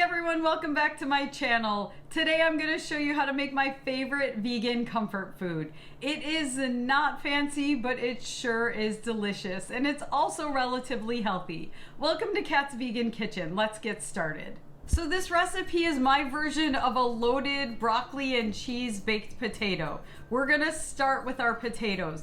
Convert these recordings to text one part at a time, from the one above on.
Hey everyone, welcome back to my channel. Today I'm going to show you how to make my favorite vegan comfort food. It is not fancy, but it sure is delicious, and it's also relatively healthy. Welcome to Kat's Vegan Kitchen. Let's get started. So this recipe is my version of a loaded broccoli and cheese baked potato. We're going to start with our potatoes.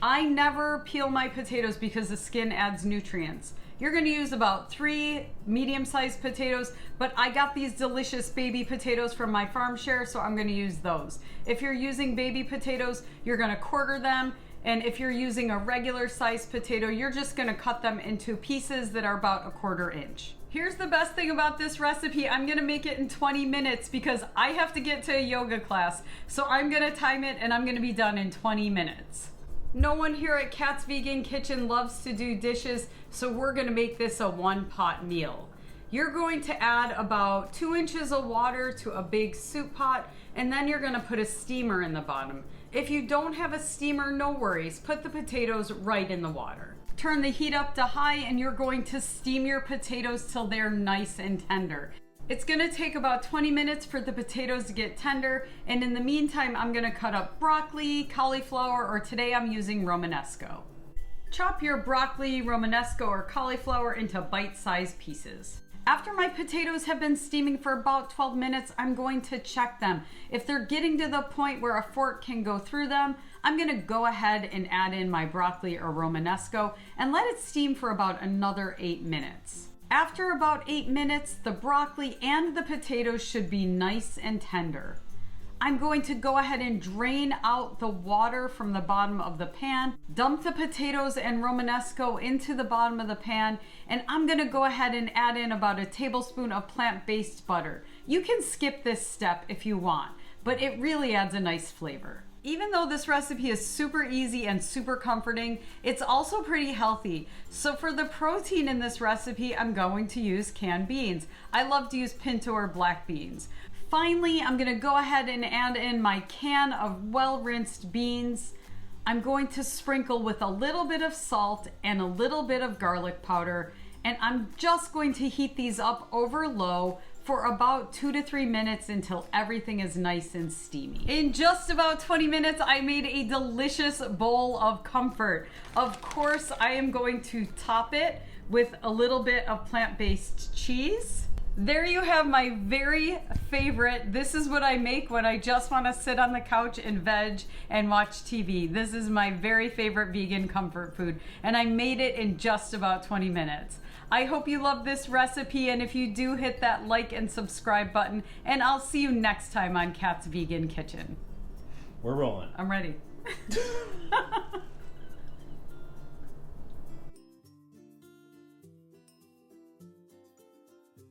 I never peel my potatoes because the skin adds nutrients. You're going to use about 3 medium-sized potatoes, but I got these delicious baby potatoes from my farm share, so I'm going to use those. If you're using baby potatoes, you're going to quarter them, and if you're using a regular sized potato, you're just going to cut them into pieces that are about 1/4 inch. Here's the best thing about this recipe. I'm going to make it in 20 minutes because I have to get to a yoga class, so I'm going to time it and I'm going to be done in 20 minutes. No one here at Kat's Vegan Kitchen loves to do dishes, so we're going to make this a one-pot meal. You're going to add about 2 inches of water to a big soup pot, and then you're going to put a steamer in the bottom. If you don't have a steamer, no worries. Put the potatoes right in the water. Turn the heat up to high, and you're going to steam your potatoes till they're nice and tender. It's going to take about 20 minutes for the potatoes to get tender, and in the meantime, I'm going to cut up broccoli, cauliflower, or today I'm using Romanesco. Chop your broccoli, Romanesco, or cauliflower into bite-sized pieces. After my potatoes have been steaming for about 12 minutes, I'm going to check them. If they're getting to the point where a fork can go through them, I'm going to go ahead and add in my broccoli or Romanesco and let it steam for about another 8 minutes. After about 8 minutes, the broccoli and the potatoes should be nice and tender. I'm going to go ahead and drain out the water from the bottom of the pan, dump the potatoes and Romanesco into the bottom of the pan, and I'm going to go ahead and add in about a tablespoon of plant-based butter. You can skip this step if you want, but it really adds a nice flavor. Even though this recipe is super easy and super comforting, it's also pretty healthy. So for the protein in this recipe, I'm going to use canned beans. I love to use pinto or black beans. Finally, I'm going to go ahead and add in my can of well-rinsed beans. I'm going to sprinkle with a little bit of salt and a little bit of garlic powder, and I'm just going to heat these up over low for about 2 to 3 minutes until everything is nice and steamy. In just about 20 minutes, I made a delicious bowl of comfort. Of course, I am going to top it with a little bit of plant-based cheese. There you have my very favorite. This is what I make when I just want to sit on the couch and veg and watch TV. This is my very favorite vegan comfort food, and I made it in just about 20 minutes. I hope you love this recipe, and if you do, hit that like and subscribe button, and I'll see you next time on Kat's Vegan Kitchen. We're rolling. I'm ready.